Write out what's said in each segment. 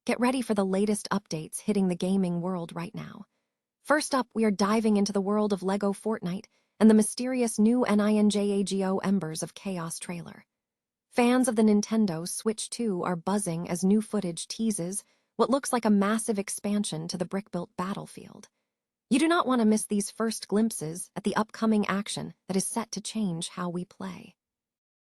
Get ready for the latest updates hitting the gaming world right now. First up, we are diving into the world of LEGO Fortnite and the mysterious new NINJAGO Embers of Chaos trailer. Fans of the Nintendo Switch 2 are buzzing as new footage teases what looks like a massive expansion to the brick-built battlefield. You do not want to miss these first glimpses at the upcoming action that is set to change how we play.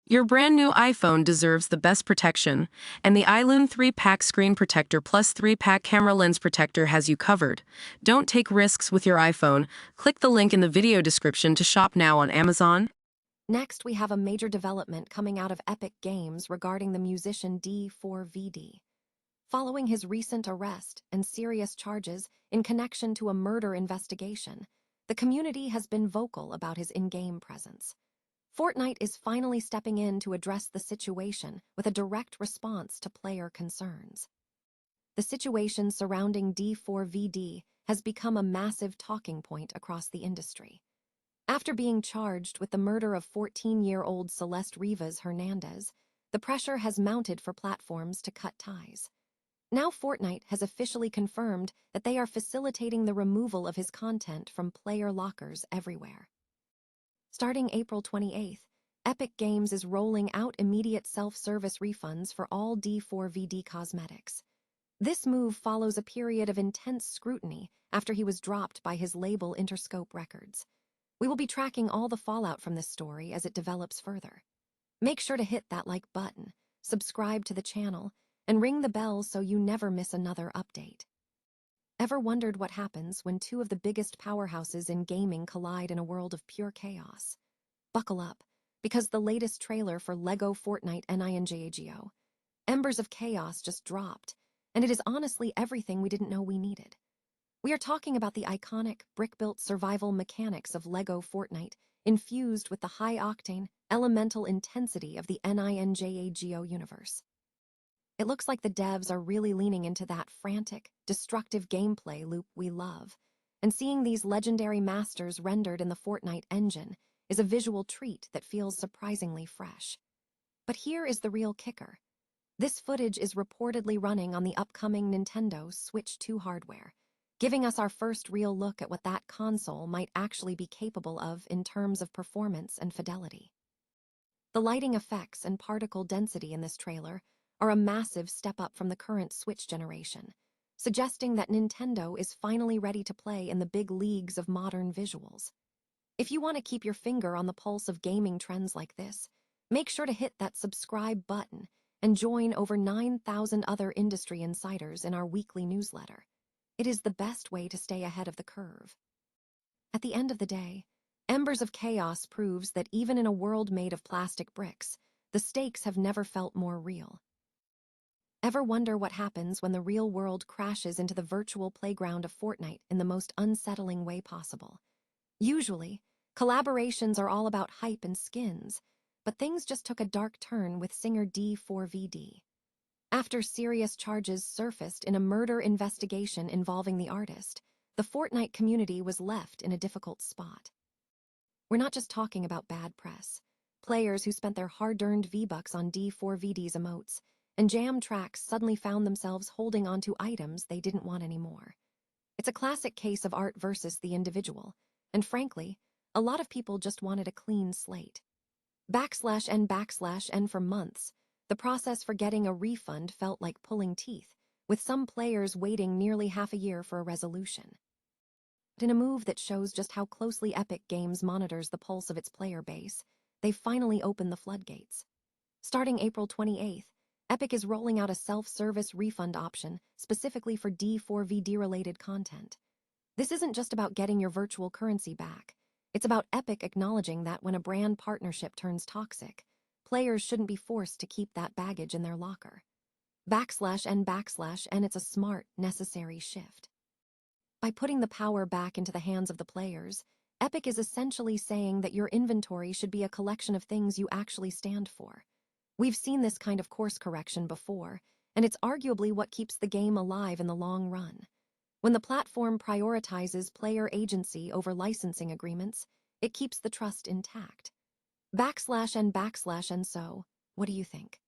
Your brand new iPhone deserves the best protection, and the iLUN 3-pack screen protector plus 3-pack camera lens protector has you covered. Don't take risks with your iPhone. Click the link in the video description to shop now on Amazon. Next, we have a major development coming out of Epic Games regarding the musician D4vd. Following his recent arrest and serious charges in connection to a murder investigation, the community has been vocal about his in-game presence. Fortnite is finally stepping in to address the situation with a direct response to player concerns. The situation surrounding D4vd has become a massive talking point across the industry. After being charged with the murder of 14-year-old Celeste Rivas Hernandez, the pressure has mounted for platforms to cut ties. Now Fortnite has officially confirmed that they are facilitating the removal of his content from player lockers everywhere. Starting April 28th, Epic Games is rolling out immediate self-service refunds for all D4vd cosmetics. This move follows a period of intense scrutiny after he was dropped by his label Interscope Records. We will be tracking all the fallout from this story as it develops further. Make sure to hit that like button, subscribe to the channel, and ring the bell so you never miss another update. Ever wondered what happens when two of the biggest powerhouses in gaming collide in a world of pure chaos? Buckle up, because the latest trailer for LEGO Fortnite NINJAGO, Embers of Chaos, just dropped, and it is honestly everything we didn't know we needed. We are talking about the iconic, brick-built survival mechanics of LEGO Fortnite, infused with the high-octane, elemental intensity of the NINJAGO universe. It looks like the devs are really leaning into that frantic, destructive gameplay loop we love, and seeing these legendary masters rendered in the Fortnite engine is a visual treat that feels surprisingly fresh. But here is the real kicker. This footage is reportedly running on the upcoming Nintendo Switch 2 hardware, giving us our first real look at what that console might actually be capable of in terms of performance and fidelity. The lighting effects and particle density in this trailer are a massive step up from the current Switch generation, suggesting that Nintendo is finally ready to play in the big leagues of modern visuals. If you want to keep your finger on the pulse of gaming trends like this, make sure to hit that subscribe button and join over 9,000 other industry insiders in our weekly newsletter. It is the best way to stay ahead of the curve. At the end of the day, Embers of Chaos proves that even in a world made of plastic bricks, the stakes have never felt more real. Ever wonder what happens when the real world crashes into the virtual playground of Fortnite in the most unsettling way possible? Usually, collaborations are all about hype and skins, but things just took a dark turn with singer D4vd. After serious charges surfaced in a murder investigation involving the artist, the Fortnite community was left in a difficult spot. We're not just talking about bad press. Players who spent their hard-earned V-Bucks on D4vd's emotes and jam tracks suddenly found themselves holding onto items they didn't want anymore. It's a classic case of art versus the individual, and frankly, a lot of people just wanted a clean slate. /N for months, the process for getting a refund felt like pulling teeth, with some players waiting nearly half a year for a resolution. But in a move that shows just how closely Epic Games monitors the pulse of its player base, they've finally opened the floodgates. Starting April 28th, Epic is rolling out a self-service refund option specifically for D4vd-related content. This isn't just about getting your virtual currency back. It's about Epic acknowledging that when a brand partnership turns toxic, players shouldn't be forced to keep that baggage in their locker. /N, it's a smart, necessary shift. By putting the power back into the hands of the players, Epic is essentially saying that your inventory should be a collection of things you actually stand for. We've seen this kind of course correction before, and it's arguably what keeps the game alive in the long run. When the platform prioritizes player agency over licensing agreements, it keeps the trust intact. /N, so, what do you think?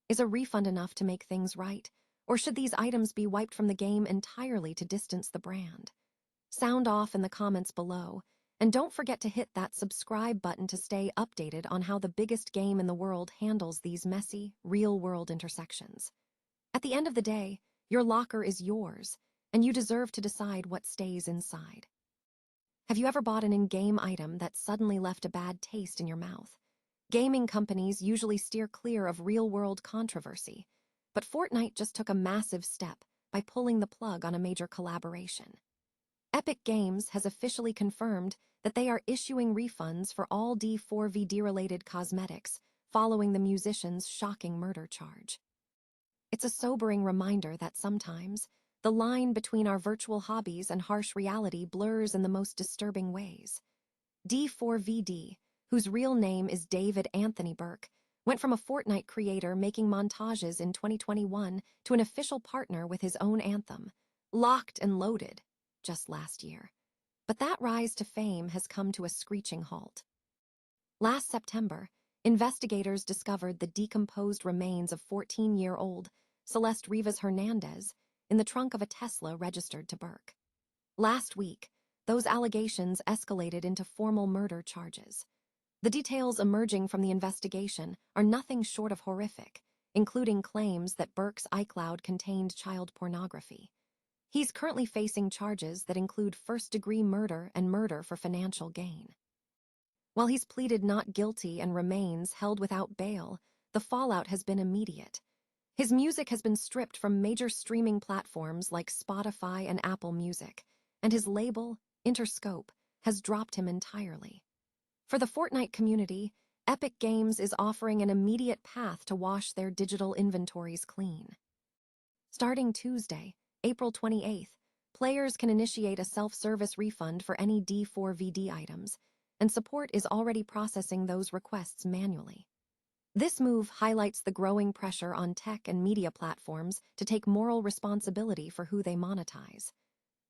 Is a refund enough to make things right, Or should these items be wiped from the game entirely to distance the brand? Sound off in the comments below, and don't forget to hit that subscribe button to stay updated on how the biggest game in the world handles these messy, real-world intersections. At the end of the day, your locker is yours, and you deserve to decide what stays inside. Have you ever bought an in-game item that suddenly left a bad taste in your mouth? Gaming companies usually steer clear of real-world controversy, but Fortnite just took a massive step by pulling the plug on a major collaboration. Epic Games has officially confirmed that they are issuing refunds for all D4vd-related cosmetics following the musician's shocking murder charge. It's a sobering reminder that sometimes the line between our virtual hobbies and harsh reality blurs in the most disturbing ways. D4vd, whose real name is David Anthony Burke, went from a Fortnite creator making montages in 2021 to an official partner with his own anthem, Locked and Loaded, just last year. But that rise to fame has come to a screeching halt. Last September, investigators discovered the decomposed remains of 14-year-old Celeste Rivas Hernandez in the trunk of a Tesla registered to Burke. Last week, those allegations escalated into formal murder charges. The details emerging from the investigation are nothing short of horrific, including claims that Burke's iCloud contained child pornography. He's currently facing charges that include first-degree murder and murder for financial gain. While he's pleaded not guilty and remains held without bail, the fallout has been immediate. His music has been stripped from major streaming platforms like Spotify and Apple Music, and his label, Interscope, has dropped him entirely. For the Fortnite community, Epic Games is offering an immediate path to wash their digital inventories clean. Starting Tuesday, April 28th, players can initiate a self-service refund for any D4vd items, and support is already processing those requests manually. This move highlights the growing pressure on tech and media platforms to take moral responsibility for who they monetize.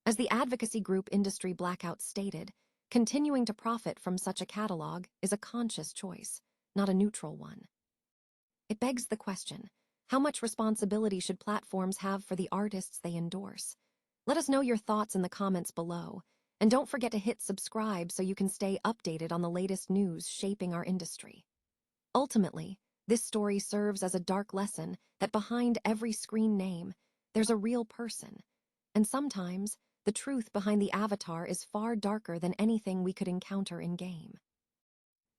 As the advocacy group Industry Blackout stated, continuing to profit from such a catalog is a conscious choice, not a neutral one. It begs the question, how much responsibility should platforms have for the artists they endorse? Let us know your thoughts in the comments below, and don't forget to hit subscribe so you can stay updated on the latest news shaping our industry. Ultimately, this story serves as a dark lesson that behind every screen name, there's a real person, and sometimes the truth behind the avatar is far darker than anything we could encounter in-game.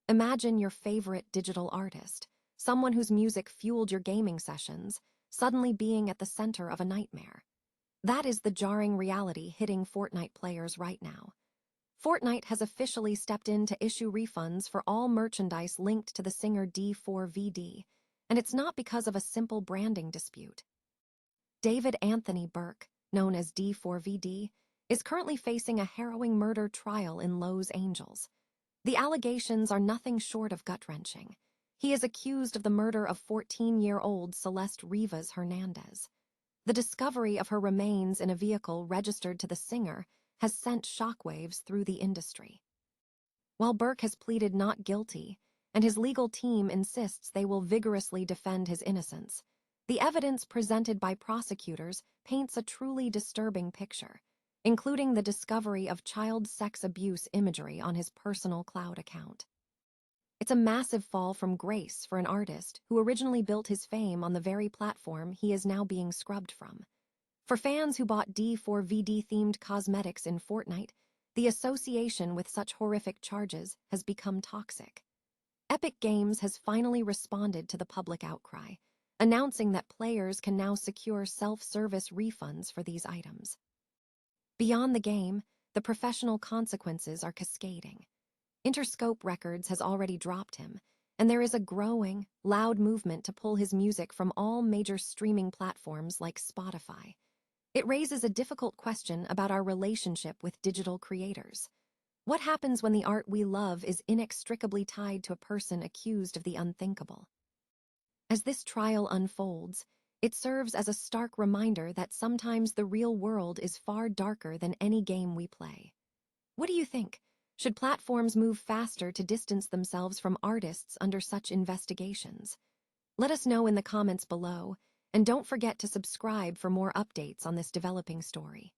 Imagine your favorite digital artist, someone whose music fueled your gaming sessions, suddenly being at the center of a nightmare. That is the jarring reality hitting Fortnite players right now. Fortnite has officially stepped in to issue refunds for all merchandise linked to the singer D4vd, and it's not because of a simple branding dispute. David Anthony Burke, known as D4vd, is currently facing a harrowing murder trial in Los Angeles. The allegations are nothing short of gut-wrenching. He is accused of the murder of 14-year-old Celeste Rivas Hernandez. The discovery of her remains in a vehicle registered to the singer has sent shockwaves through the industry. While Burke has pleaded not guilty, and his legal team insists they will vigorously defend his innocence, the evidence presented by prosecutors paints a truly disturbing picture, including the discovery of child sex abuse imagery on his personal cloud account. It's a massive fall from grace for an artist who originally built his fame on the very platform he is now being scrubbed from. For fans who bought D4vd-themed cosmetics in Fortnite, the association with such horrific charges has become toxic. Epic Games has finally responded to the public outcry, announcing that players can now secure self-service refunds for these items. Beyond the game, the professional consequences are cascading. Interscope Records has already dropped him, and there is a growing, loud movement to pull his music from all major streaming platforms like Spotify. It raises a difficult question about our relationship with digital creators. What happens when the art we love is inextricably tied to a person accused of the unthinkable? As this trial unfolds, it serves as a stark reminder that sometimes the real world is far darker than any game we play. What do you think? Should platforms move faster to distance themselves from artists under such investigations? Let us know in the comments below, And don't forget to subscribe for more updates on this developing story.